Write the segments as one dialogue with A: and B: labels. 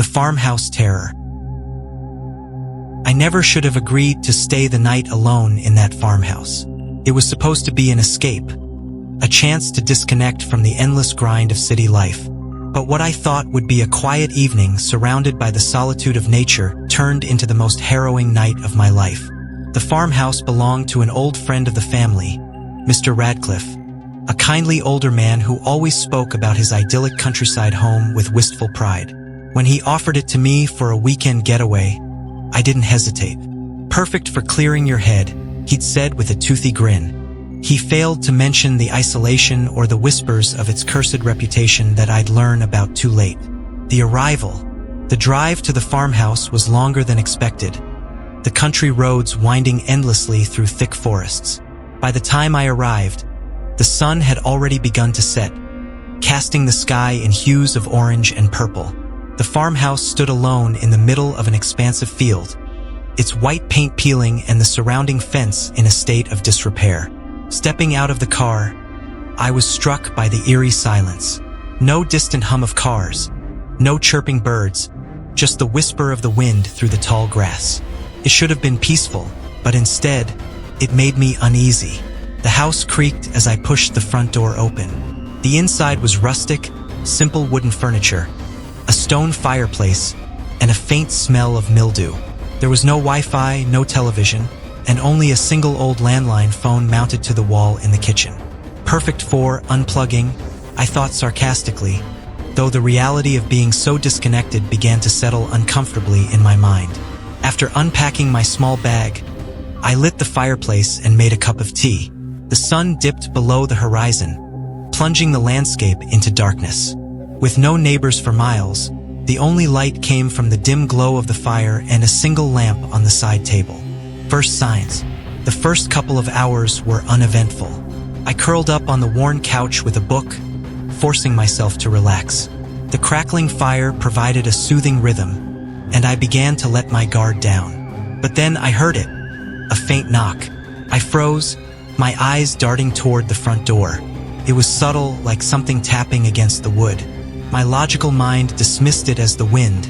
A: farmhouse terror. I never should have agreed to stay the night alone in that farmhouse. It was supposed to be an escape, a chance to disconnect from the endless grind of city life. But what I thought would be a quiet evening surrounded by the solitude of nature turned into the most harrowing night of my life. The farmhouse belonged to an old friend of the family, Mr. Radcliffe, a kindly older man who always spoke about his idyllic countryside home with wistful pride. When he offered it to me for a weekend getaway, I didn't hesitate. "Perfect for clearing your head," he'd said with a toothy grin. He failed to mention the isolation or the whispers of its cursed reputation that I'd learn about too late. The arrival. The drive to the farmhouse was longer than expected, the country roads winding endlessly through thick forests. By the time I arrived, the sun had already begun to set, casting the sky in hues of orange and purple. The farmhouse stood alone in the middle of an expansive field, its white paint peeling and the surrounding fence in a state of disrepair. Stepping out of the car, I was struck by the eerie silence. No distant hum of cars, no chirping birds, just the whisper of the wind through the tall grass. It should have been peaceful, but instead, it made me uneasy. The house creaked as I pushed the front door open. The inside was rustic, simple wooden furniture, a stone fireplace, and a faint smell of mildew. There was no Wi-Fi, no television, and only a single old landline phone mounted to the wall in the kitchen. Perfect for unplugging, I thought sarcastically, though the reality of being so disconnected began to settle uncomfortably in my mind. After unpacking my small bag, I lit the fireplace and made a cup of tea. The sun dipped below the horizon, plunging the landscape into darkness. With no neighbors for miles, the only light came from the dim glow of the fire and a single lamp on the side table. First signs. The first couple of hours were uneventful. I curled up on the worn couch with a book, forcing myself to relax. The crackling fire provided a soothing rhythm, and I began to let my guard down. But then I heard it, a faint knock. I froze, my eyes darting toward the front door. It was subtle, like something tapping against the wood. My logical mind dismissed it as the wind,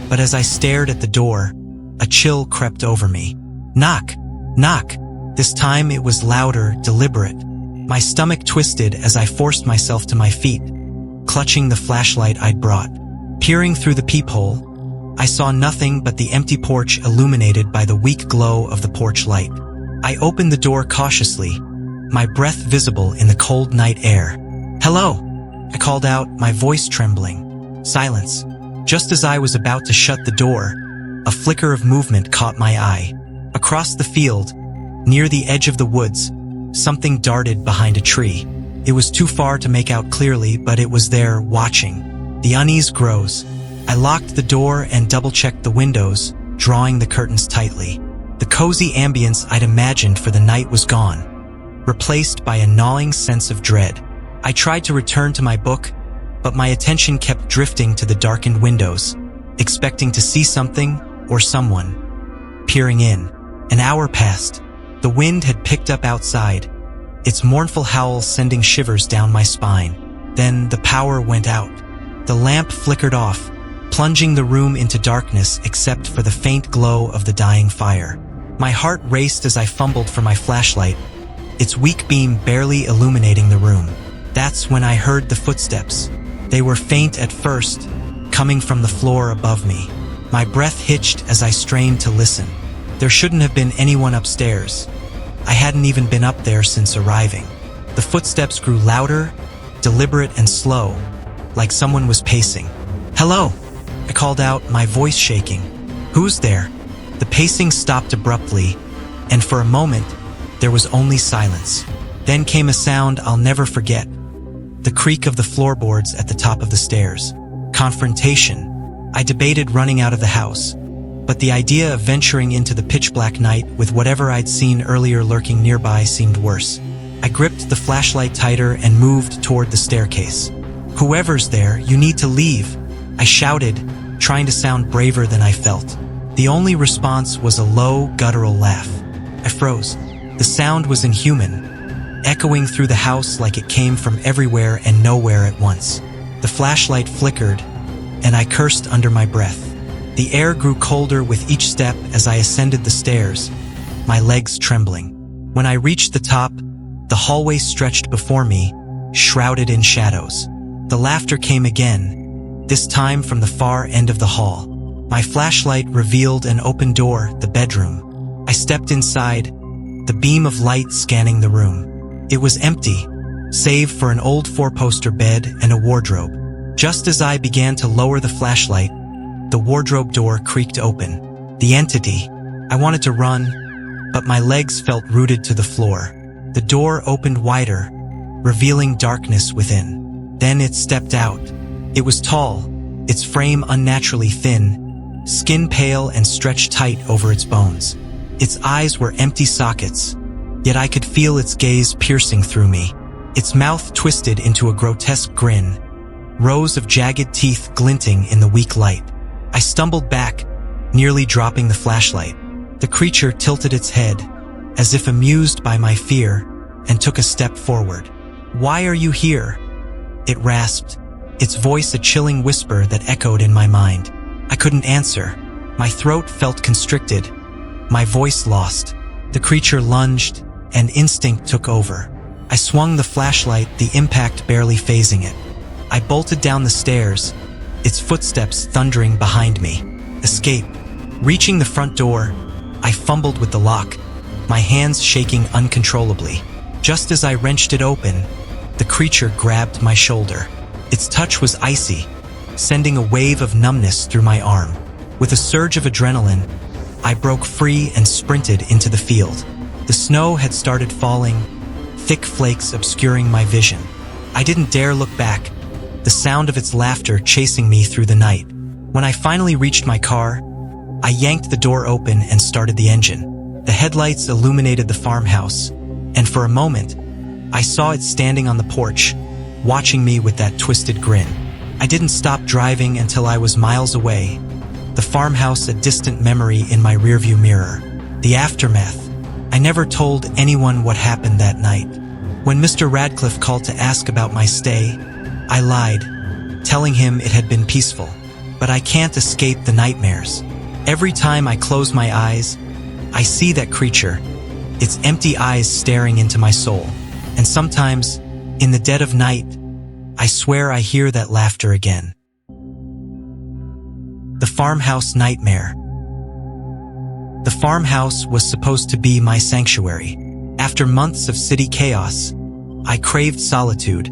A: but as I stared at the door, a chill crept over me. Knock! Knock! This time it was louder, deliberate. My stomach twisted as I forced myself to my feet, clutching the flashlight I'd brought. Peering through the peephole, I saw nothing but the empty porch illuminated by the weak glow of the porch light. I opened the door cautiously, my breath visible in the cold night air. "Hello!" I called out, my voice trembling. Silence. Just as I was about to shut the door, a flicker of movement caught my eye. Across the field, near the edge of the woods, something darted behind a tree. It was too far to make out clearly, but it was there, watching. The unease grows. I locked the door and double-checked the windows, drawing the curtains tightly. The cozy ambience I'd imagined for the night was gone, replaced by a gnawing sense of dread. I tried to return to my book, but my attention kept drifting to the darkened windows, expecting to see something or someone. Peering in. An hour passed. The wind had picked up outside, its mournful howl sending shivers down my spine. Then the power went out. The lamp flickered off, plunging the room into darkness except for the faint glow of the dying fire. My heart raced as I fumbled for my flashlight, its weak beam barely illuminating the room. That's when I heard the footsteps. They were faint at first, coming from the floor above me. My breath hitched as I strained to listen. There shouldn't have been anyone upstairs. I hadn't even been up there since arriving. The footsteps grew louder, deliberate and slow, like someone was pacing. "Hello!" I called out, my voice shaking. "Who's there?" The pacing stopped abruptly, and for a moment, there was only silence. Then came a sound I'll never forget. The creak of the floorboards at the top of the stairs. Confrontation. I debated running out of the house, but the idea of venturing into the pitch-black night with whatever I'd seen earlier lurking nearby seemed worse. I gripped the flashlight tighter and moved toward the staircase. "Whoever's there, you need to leave," I shouted, trying to sound braver than I felt. The only response was a low, guttural laugh. I froze. The sound was inhuman, echoing through the house like it came from everywhere and nowhere at once. The flashlight flickered, and I cursed under my breath. The air grew colder with each step as I ascended the stairs, my legs trembling. When I reached the top, the hallway stretched before me, shrouded in shadows. The laughter came again, this time from the far end of the hall. My flashlight revealed an open door, the bedroom. I stepped inside, the beam of light scanning the room. It was empty, save for an old four-poster bed and a wardrobe. Just as I began to lower the flashlight, the wardrobe door creaked open. The entity. I wanted to run, but my legs felt rooted to the floor. The door opened wider, revealing darkness within. Then it stepped out. It was tall, its frame unnaturally thin, skin pale and stretched tight over its bones. Its eyes were empty sockets, yet I could feel its gaze piercing through me. Its mouth twisted into a grotesque grin, rows of jagged teeth glinting in the weak light. I stumbled back, nearly dropping the flashlight. The creature tilted its head, as if amused by my fear, and took a step forward. "Why are you here?" it rasped, its voice a chilling whisper that echoed in my mind. I couldn't answer. My throat felt constricted, my voice lost. The creature lunged, and instinct took over. I swung the flashlight, the impact barely phasing it. I bolted down the stairs, its footsteps thundering behind me. Escape. Reaching the front door, I fumbled with the lock, my hands shaking uncontrollably. Just as I wrenched it open, the creature grabbed my shoulder. Its touch was icy, sending a wave of numbness through my arm. With a surge of adrenaline, I broke free and sprinted into the field. The snow had started falling, thick flakes obscuring my vision. I didn't dare look back, the sound of its laughter chasing me through the night. When I finally reached my car, I yanked the door open and started the engine. The headlights illuminated the farmhouse, and for a moment, I saw it standing on the porch, watching me with that twisted grin. I didn't stop driving until I was miles away, the farmhouse a distant memory in my rearview mirror. The aftermath. I never told anyone what happened that night. When Mr. Radcliffe called to ask about my stay, I lied, telling him it had been peaceful. But I can't escape the nightmares. Every time I close my eyes, I see that creature, its empty eyes staring into my soul. And sometimes, in the dead of night, I swear I hear that laughter again. The farmhouse nightmare. The farmhouse was supposed to be my sanctuary. After months of city chaos, I craved solitude,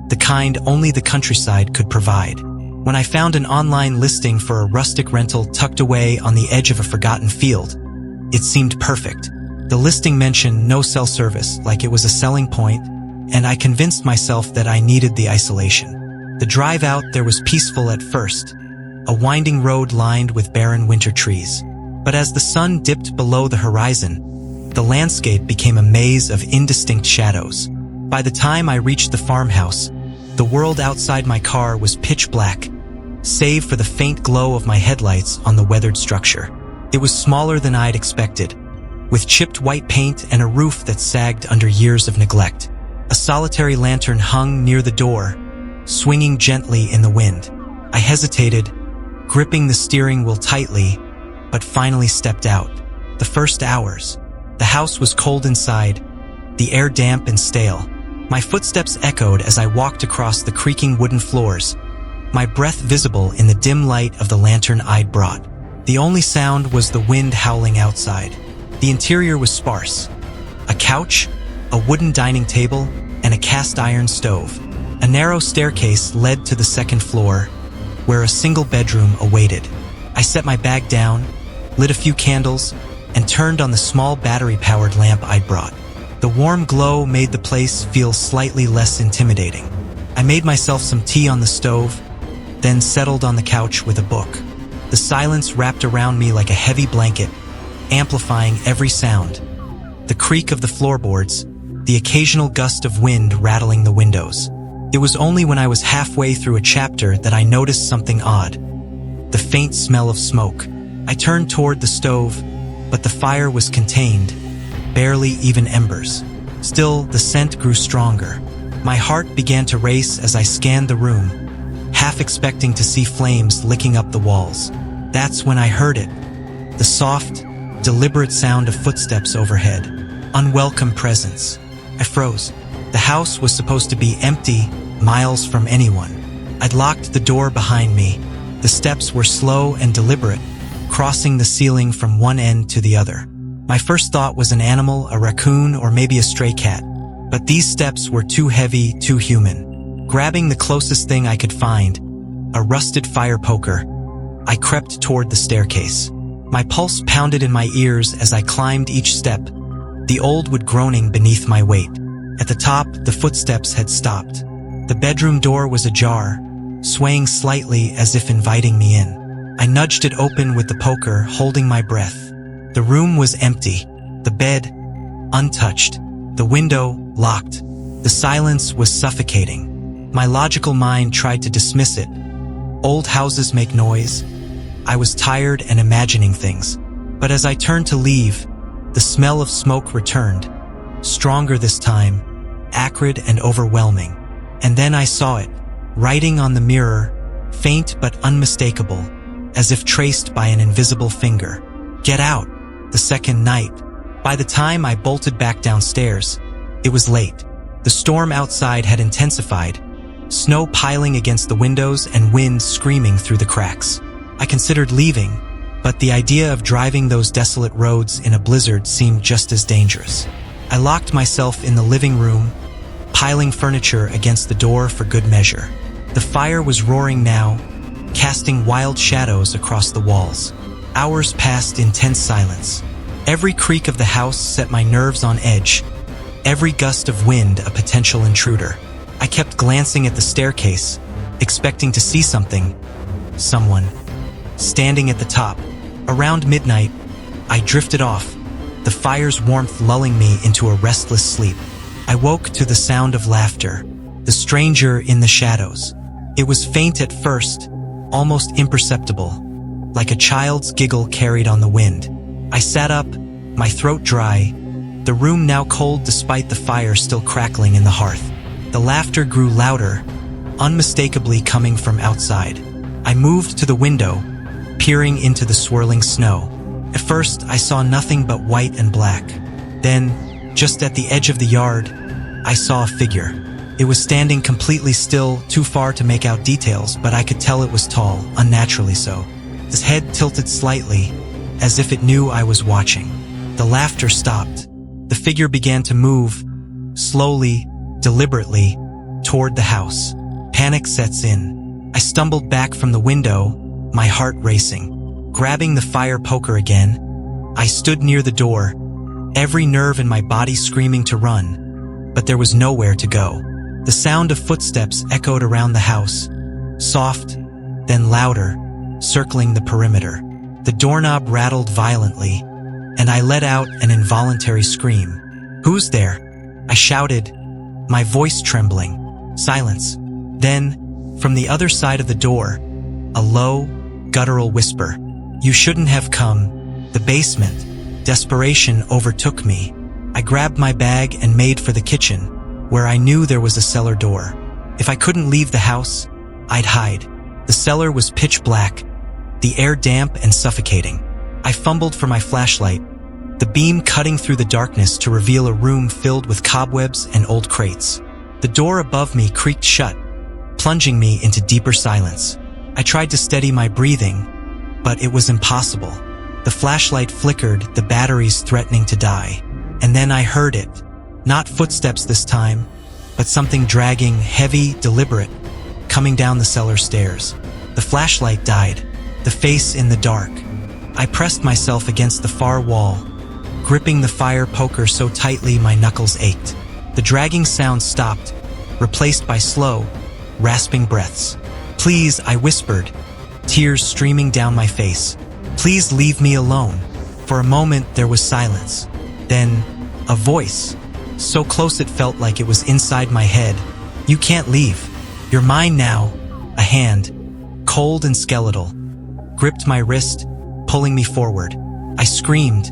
A: the kind only the countryside could provide. When I found an online listing for a rustic rental tucked away on the edge of a forgotten field, it seemed perfect. The listing mentioned no cell service, like it was a selling point, and I convinced myself that I needed the isolation. The drive out there was peaceful at first, a winding road lined with barren winter trees. But as the sun dipped below the horizon, the landscape became a maze of indistinct shadows. By the time I reached the farmhouse, the world outside my car was pitch black, save for the faint glow of my headlights on the weathered structure. It was smaller than I'd expected, with chipped white paint and a roof that sagged under years of neglect. A solitary lantern hung near the door, swinging gently in the wind. I hesitated, gripping the steering wheel tightly, but finally stepped out. The first hours. The house was cold inside, the air damp and stale. My footsteps echoed as I walked across the creaking wooden floors, my breath visible in the dim light of the lantern I'd brought. The only sound was the wind howling outside. The interior was sparse. A couch, a wooden dining table, and a cast iron stove. A narrow staircase led to the second floor, where a single bedroom awaited. I set my bag down, lit a few candles, and turned on the small battery-powered lamp I'd brought. The warm glow made the place feel slightly less intimidating. I made myself some tea on the stove, then settled on the couch with a book. The silence wrapped around me like a heavy blanket, amplifying every sound. The creak of the floorboards, the occasional gust of wind rattling the windows. It was only when I was halfway through a chapter that I noticed something odd. The faint smell of smoke. I turned toward the stove, but the fire was contained, barely even embers. Still, the scent grew stronger. My heart began to race as I scanned the room, half expecting to see flames licking up the walls. That's when I heard it. The soft, deliberate sound of footsteps overhead. Unwelcome presence. I froze. The house was supposed to be empty, miles from anyone. I'd locked the door behind me. The steps were slow and deliberate, crossing the ceiling from one end to the other. My first thought was an animal, a raccoon, or maybe a stray cat. But these steps were too heavy, too human. Grabbing the closest thing I could find, a rusted fire poker, I crept toward the staircase. My pulse pounded in my ears as I climbed each step, the old wood groaning beneath my weight. At the top, the footsteps had stopped. The bedroom door was ajar, swaying slightly as if inviting me in. I nudged it open with the poker, holding my breath. The room was empty, the bed untouched, the window locked. The silence was suffocating. My logical mind tried to dismiss it. Old houses make noise. I was tired and imagining things. But as I turned to leave, the smell of smoke returned, stronger this time, acrid and overwhelming. And then I saw it, writing on the mirror, faint but unmistakable, as if traced by an invisible finger. Get out, the second night. By the time I bolted back downstairs, it was late. The storm outside had intensified, snow piling against the windows and wind screaming through the cracks. I considered leaving, but the idea of driving those desolate roads in a blizzard seemed just as dangerous. I locked myself in the living room, piling furniture against the door for good measure. The fire was roaring now, casting wild shadows across the walls. Hours passed in tense silence. Every creak of the house set my nerves on edge, every gust of wind a potential intruder. I kept glancing at the staircase, expecting to see something, someone, standing at the top. Around midnight, I drifted off, the fire's warmth lulling me into a restless sleep. I woke to the sound of laughter, the stranger in the shadows. It was faint at first, almost imperceptible, like a child's giggle carried on the wind. I sat up, my throat dry, the room now cold despite the fire still crackling in the hearth. The laughter grew louder, unmistakably coming from outside. I moved to the window, peering into the swirling snow. At first, I saw nothing but white and black. Then, just at the edge of the yard, I saw a figure. It was standing completely still, too far to make out details, but I could tell it was tall, unnaturally so. His head tilted slightly, as if it knew I was watching. The laughter stopped. The figure began to move, slowly, deliberately, toward the house. Panic sets in. I stumbled back from the window, my heart racing. Grabbing the fire poker again, I stood near the door, every nerve in my body screaming to run, but there was nowhere to go. The sound of footsteps echoed around the house, soft, then louder, circling the perimeter. The doorknob rattled violently, and I let out an involuntary scream. "Who's there?" I shouted, my voice trembling. Silence. Then, from the other side of the door, a low, guttural whisper. "You shouldn't have come." The basement. Desperation overtook me. I grabbed my bag and made for the kitchen, where I knew there was a cellar door. If I couldn't leave the house, I'd hide. The cellar was pitch black, the air damp and suffocating. I fumbled for my flashlight, the beam cutting through the darkness to reveal a room filled with cobwebs and old crates. The door above me creaked shut, plunging me into deeper silence. I tried to steady my breathing, but it was impossible. The flashlight flickered, the batteries threatening to die. And then I heard it. Not footsteps this time, but something dragging, heavy, deliberate, coming down the cellar stairs. The flashlight died, the face in the dark. I pressed myself against the far wall, gripping the fire poker so tightly my knuckles ached. The dragging sound stopped, replaced by slow, rasping breaths. "Please," I whispered, tears streaming down my face. "Please leave me alone." For a moment there was silence. Then, a voice, so close it felt like it was inside my head. "You can't leave. You're mine now." A hand, cold and skeletal, gripped my wrist, pulling me forward. I screamed,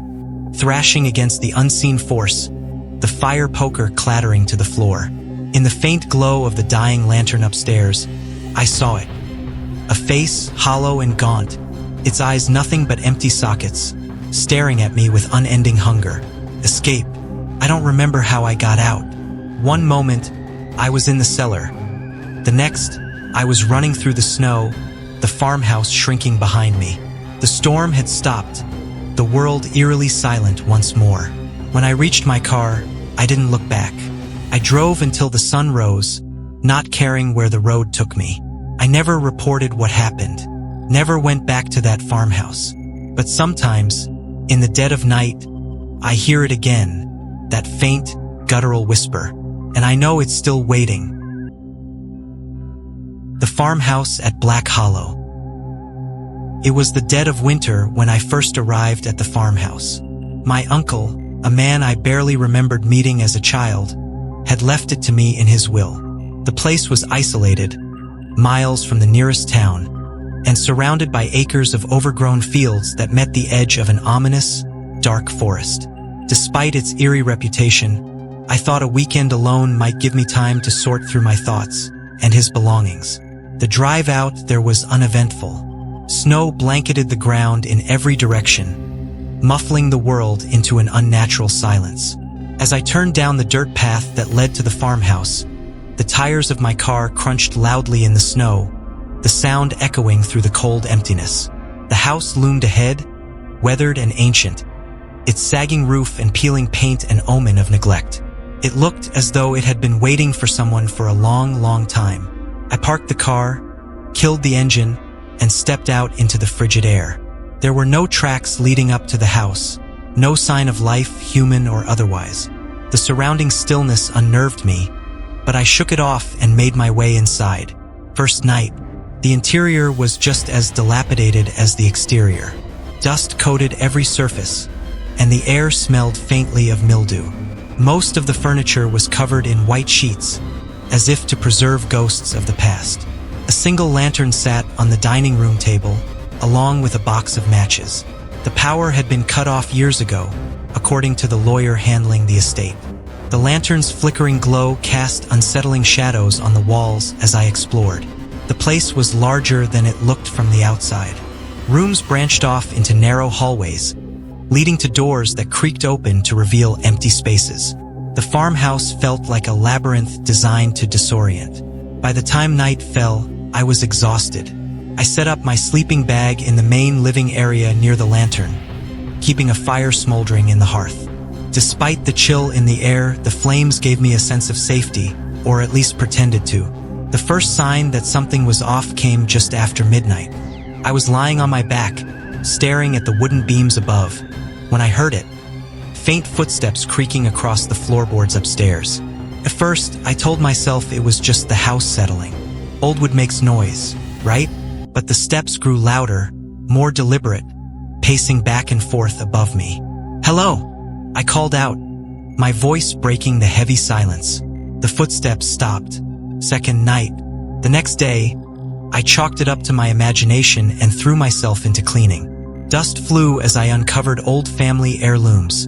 A: thrashing against the unseen force, the fire poker clattering to the floor. In the faint glow of the dying lantern upstairs, I saw it. A face, hollow and gaunt, its eyes nothing but empty sockets, staring at me with unending hunger. Escape. I don't remember how I got out. One moment, I was in the cellar. The next, I was running through the snow, the farmhouse shrinking behind me. The storm had stopped, the world eerily silent once more. When I reached my car, I didn't look back. I drove until the sun rose, not caring where the road took me. I never reported what happened, never went back to that farmhouse. But sometimes, in the dead of night, I hear it again, that faint, guttural whisper, and I know it's still waiting. The farmhouse at Black Hollow. It was the dead of winter when I first arrived at the farmhouse. My uncle, a man I barely remembered meeting as a child, had left it to me in his will. The place was isolated, miles from the nearest town, and surrounded by acres of overgrown fields that met the edge of an ominous, dark forest. Despite its eerie reputation, I thought a weekend alone might give me time to sort through my thoughts and his belongings. The drive out there was uneventful. Snow blanketed the ground in every direction, muffling the world into an unnatural silence. As I turned down the dirt path that led to the farmhouse, the tires of my car crunched loudly in the snow, the sound echoing through the cold emptiness. The house loomed ahead, weathered and ancient, its sagging roof and peeling paint an omen of neglect. It looked as though it had been waiting for someone for a long, long time. I parked the car, killed the engine, and stepped out into the frigid air. There were no tracks leading up to the house, no sign of life, human or otherwise. The surrounding stillness unnerved me, but I shook it off and made my way inside. First night, the interior was just as dilapidated as the exterior. Dust coated every surface, and the air smelled faintly of mildew. Most of the furniture was covered in white sheets, as if to preserve ghosts of the past. A single lantern sat on the dining room table, along with a box of matches. The power had been cut off years ago, according to the lawyer handling the estate. The lantern's flickering glow cast unsettling shadows on the walls as I explored. The place was larger than it looked from the outside. Rooms branched off into narrow hallways, leading to doors that creaked open to reveal empty spaces. The farmhouse felt like a labyrinth designed to disorient. By the time night fell, I was exhausted. I set up my sleeping bag in the main living area near the lantern, keeping a fire smoldering in the hearth. Despite the chill in the air, the flames gave me a sense of safety, or at least pretended to. The first sign that something was off came just after midnight. I was lying on my back, staring at the wooden beams above, when I heard it. Faint footsteps creaking across the floorboards upstairs. At first, I told myself it was just the house settling. Old wood makes noise, right? But the steps grew louder, more deliberate, pacing back and forth above me. "Hello!" I called out, my voice breaking the heavy silence. The footsteps stopped. Second night. The next day, I chalked it up to my imagination and threw myself into cleaning. Dust flew as I uncovered old family heirlooms,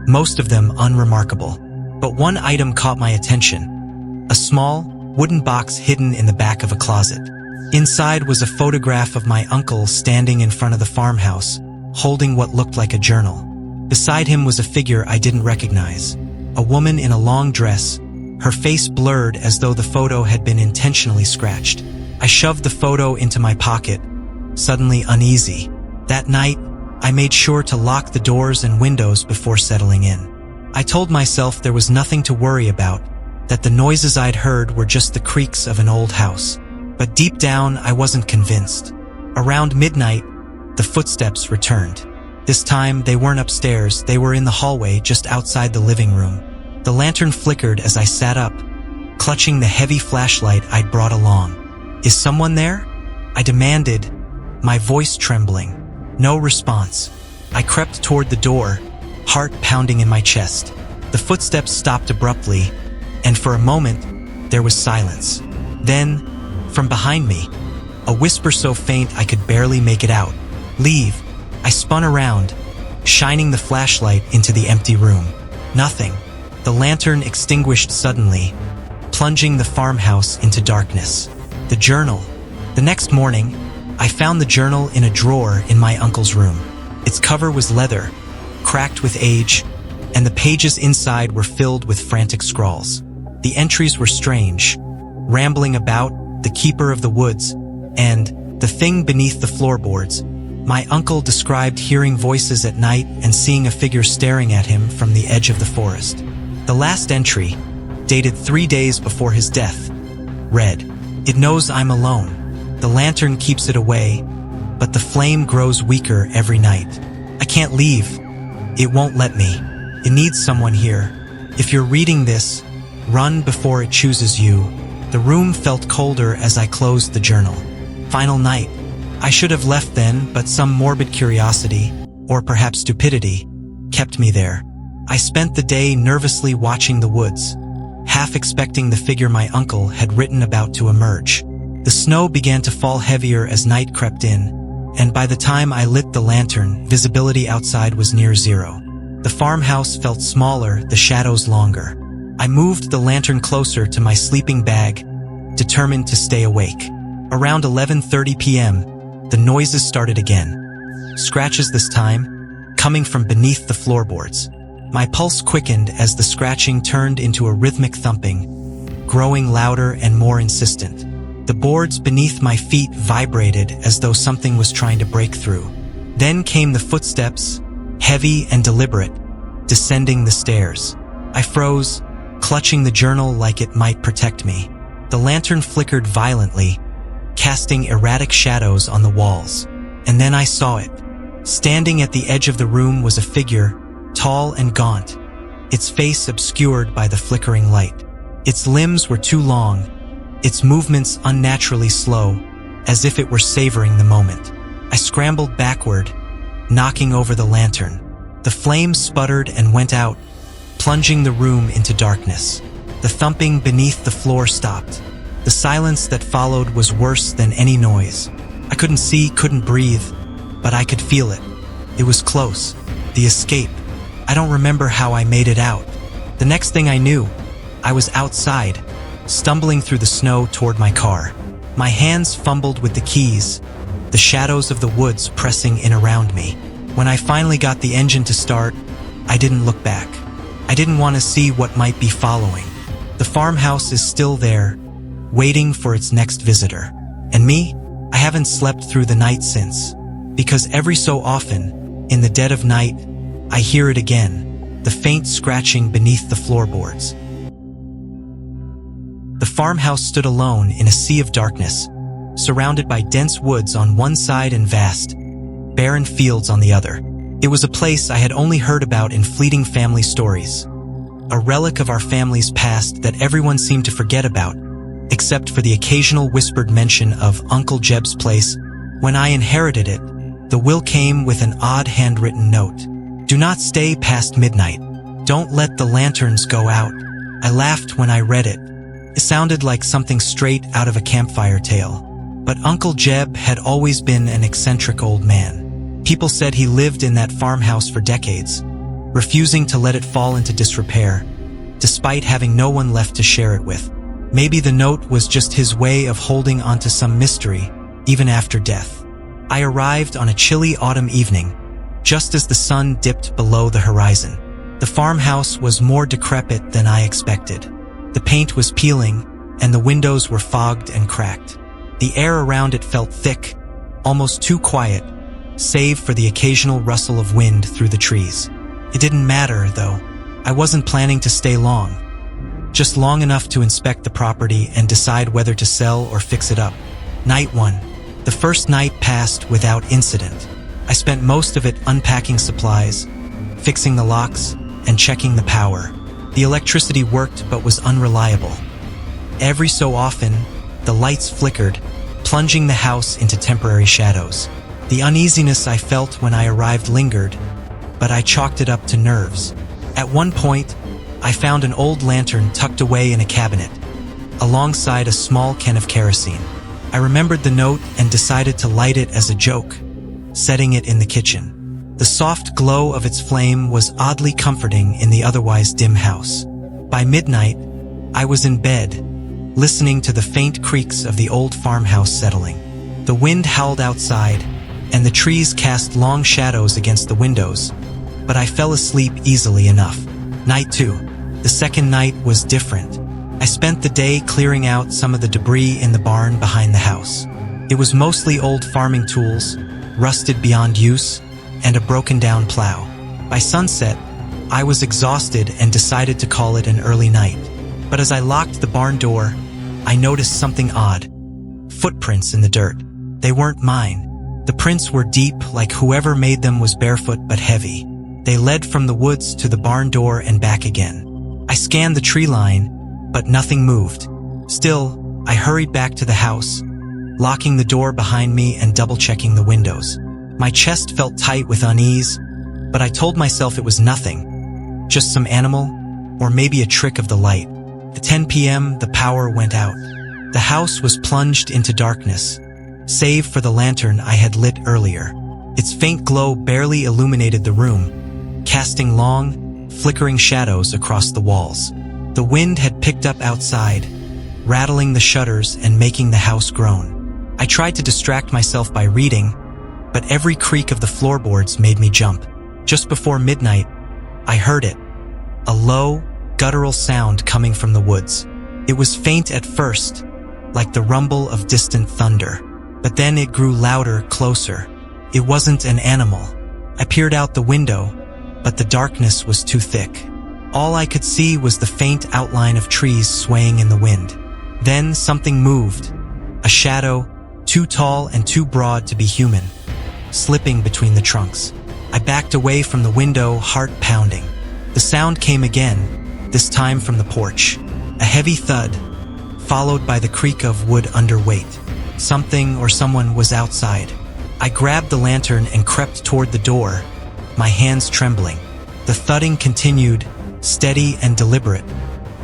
A: most of them unremarkable. But one item caught my attention. A small, wooden box hidden in the back of a closet. Inside was a photograph of my uncle standing in front of the farmhouse, holding what looked like a journal. Beside him was a figure I didn't recognize. A woman in a long dress, her face blurred as though the photo had been intentionally scratched. I shoved the photo into my pocket, suddenly uneasy. That night, I made sure to lock the doors and windows before settling in. I told myself there was nothing to worry about, that the noises I'd heard were just the creaks of an old house. But deep down, I wasn't convinced. Around midnight, the footsteps returned. This time, they weren't upstairs, they were in the hallway just outside the living room. The lantern flickered as I sat up, clutching the heavy flashlight I'd brought along. "Is someone there?" I demanded, my voice trembling. No response. I crept toward the door, heart pounding in my chest. The footsteps stopped abruptly, and for a moment, there was silence. Then, from behind me, a whisper so faint I could barely make it out. "Leave." I spun around, shining the flashlight into the empty room. Nothing. The lantern extinguished suddenly, plunging the farmhouse into darkness. The journal. The next morning, I found the journal in a drawer in my uncle's room. Its cover was leather, cracked with age, and the pages inside were filled with frantic scrawls. The entries were strange, rambling about the keeper of the woods and the thing beneath the floorboards. My uncle described hearing voices at night and seeing a figure staring at him from the edge of the forest. The last entry, dated 3 days before his death, read, "It knows I'm alone. The lantern keeps it away, but the flame grows weaker every night. I can't leave. It won't let me. It needs someone here. If you're reading this, run before it chooses you." The room felt colder as I closed the journal. Final night. I should have left then, but some morbid curiosity, or perhaps stupidity, kept me there. I spent the day nervously watching the woods, half expecting the figure my uncle had written about to emerge. The snow began to fall heavier as night crept in, and by the time I lit the lantern, visibility outside was near zero. The farmhouse felt smaller, the shadows longer. I moved the lantern closer to my sleeping bag, determined to stay awake. Around 11:30 p.m., the noises started again. Scratches this time, coming from beneath the floorboards. My pulse quickened as the scratching turned into a rhythmic thumping, growing louder and more insistent. The boards beneath my feet vibrated as though something was trying to break through. Then came the footsteps, heavy and deliberate, descending the stairs. I froze, clutching the journal like it might protect me. The lantern flickered violently, casting erratic shadows on the walls. And then I saw it. Standing at the edge of the room was a figure, tall and gaunt, its face obscured by the flickering light. Its limbs were too long, its movements unnaturally slow, as if it were savoring the moment. I scrambled backward, knocking over the lantern. The flame sputtered and went out, plunging the room into darkness. The thumping beneath the floor stopped. The silence that followed was worse than any noise. I couldn't see, couldn't breathe, but I could feel it. It was close. The escape. I don't remember how I made it out. The next thing I knew, I was outside, stumbling through the snow toward my car. My hands fumbled with the keys, the shadows of the woods pressing in around me. When I finally got the engine to start, I didn't look back. I didn't want to see what might be following. The farmhouse is still there, waiting for its next visitor. And me? I haven't slept through the night since. Because every so often, in the dead of night, I hear it again, the faint scratching beneath the floorboards. The farmhouse stood alone in a sea of darkness, surrounded by dense woods on one side and vast, barren fields on the other. It was a place I had only heard about in fleeting family stories, a relic of our family's past that everyone seemed to forget about, except for the occasional whispered mention of Uncle Jeb's place. When I inherited it, the will came with an odd handwritten note. "Do not stay past midnight. Don't let the lanterns go out." I laughed when I read it. It sounded like something straight out of a campfire tale. But Uncle Jeb had always been an eccentric old man. People said he lived in that farmhouse for decades, refusing to let it fall into disrepair, despite having no one left to share it with. Maybe the note was just his way of holding onto some mystery, even after death. I arrived on a chilly autumn evening, just as the sun dipped below the horizon. The farmhouse was more decrepit than I expected. The paint was peeling, and the windows were fogged and cracked. The air around it felt thick, almost too quiet, save for the occasional rustle of wind through the trees. It didn't matter, though. I wasn't planning to stay long. Just long enough to inspect the property and decide whether to sell or fix it up. Night 1. The first night passed without incident. I spent most of it unpacking supplies, fixing the locks, and checking the power. The electricity worked but was unreliable. Every so often, the lights flickered, plunging the house into temporary shadows. The uneasiness I felt when I arrived lingered, but I chalked it up to nerves. At one point, I found an old lantern tucked away in a cabinet, alongside a small can of kerosene. I remembered the note and decided to light it as a joke, setting it in the kitchen. The soft glow of its flame was oddly comforting in the otherwise dim house. By midnight, I was in bed, listening to the faint creaks of the old farmhouse settling. The wind howled outside, and the trees cast long shadows against the windows, but I fell asleep easily enough. Night 2. The second night was different. I spent the day clearing out some of the debris in the barn behind the house. It was mostly old farming tools, rusted beyond use, and a broken-down plow. By sunset, I was exhausted and decided to call it an early night. But as I locked the barn door, I noticed something odd. Footprints in the dirt. They weren't mine. The prints were deep, like whoever made them was barefoot but heavy. They led from the woods to the barn door and back again. I scanned the tree line, but nothing moved. Still, I hurried back to the house, locking the door behind me and double-checking the windows. My chest felt tight with unease, but I told myself it was nothing. Just some animal, or maybe a trick of the light. At 10 p.m., the power went out. The house was plunged into darkness, save for the lantern I had lit earlier. Its faint glow barely illuminated the room, casting long, flickering shadows across the walls. The wind had picked up outside, rattling the shutters and making the house groan. I tried to distract myself by reading, but every creak of the floorboards made me jump. Just before midnight, I heard it. A low, guttural sound coming from the woods. It was faint at first, like the rumble of distant thunder. But then it grew louder, closer. It wasn't an animal. I peered out the window, but the darkness was too thick. All I could see was the faint outline of trees swaying in the wind. Then something moved. A shadow, too tall and too broad to be human, slipping between the trunks. I backed away from the window, heart pounding. The sound came again, this time from the porch. A heavy thud, followed by the creak of wood under weight. Something or someone was outside. I grabbed the lantern and crept toward the door, my hands trembling. The thudding continued, steady and deliberate,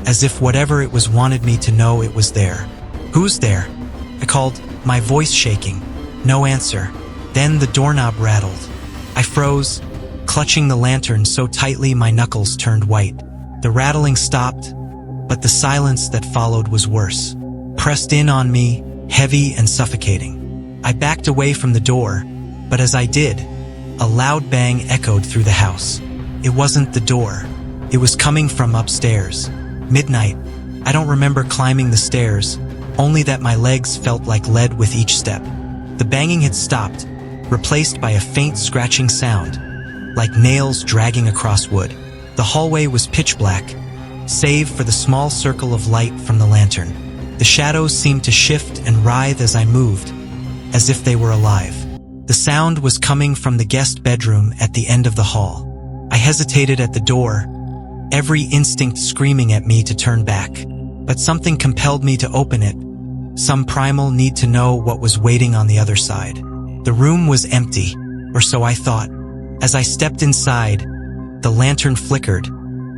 A: as if whatever it was wanted me to know it was there. "Who's there?" I called, my voice shaking. No answer. Then the doorknob rattled. I froze, clutching the lantern so tightly my knuckles turned white. The rattling stopped, but the silence that followed was worse. Pressed in on me, heavy and suffocating. I backed away from the door, but as I did, a loud bang echoed through the house. It wasn't the door. It was coming from upstairs. Midnight. I don't remember climbing the stairs, only that my legs felt like lead with each step. The banging had stopped, replaced by a faint scratching sound, like nails dragging across wood. The hallway was pitch black, save for the small circle of light from the lantern. The shadows seemed to shift and writhe as I moved, as if they were alive. The sound was coming from the guest bedroom at the end of the hall. I hesitated at the door, every instinct screaming at me to turn back. But something compelled me to open it, some primal need to know what was waiting on the other side. The room was empty, or so I thought. As I stepped inside, the lantern flickered,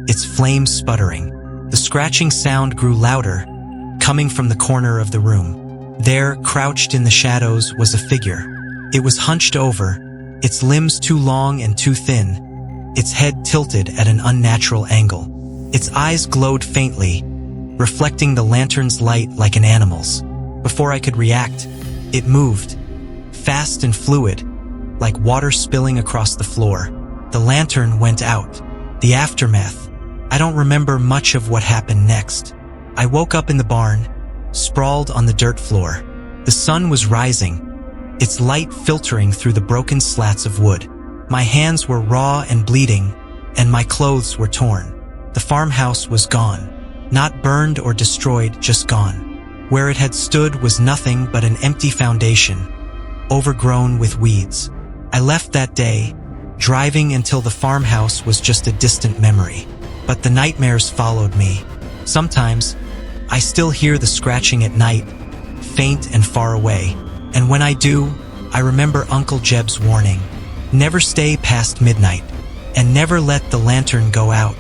A: its flame sputtering. The scratching sound grew louder, coming from the corner of the room. There, crouched in the shadows, was a figure. It was hunched over, its limbs too long and too thin, its head tilted at an unnatural angle. Its eyes glowed faintly, reflecting the lantern's light like an animal's. Before I could react, it moved, fast and fluid, like water spilling across the floor. The lantern went out. The aftermath. I don't remember much of what happened next. I woke up in the barn, sprawled on the dirt floor. The sun was rising, its light filtering through the broken slats of wood. My hands were raw and bleeding, and my clothes were torn. The farmhouse was gone. Not burned or destroyed, just gone. Where it had stood was nothing but an empty foundation, overgrown with weeds. I left that day, driving until the farmhouse was just a distant memory. But the nightmares followed me. Sometimes, I still hear the scratching at night, faint and far away. And when I do, I remember Uncle Jeb's warning. Never stay past midnight, and never let the lantern go out.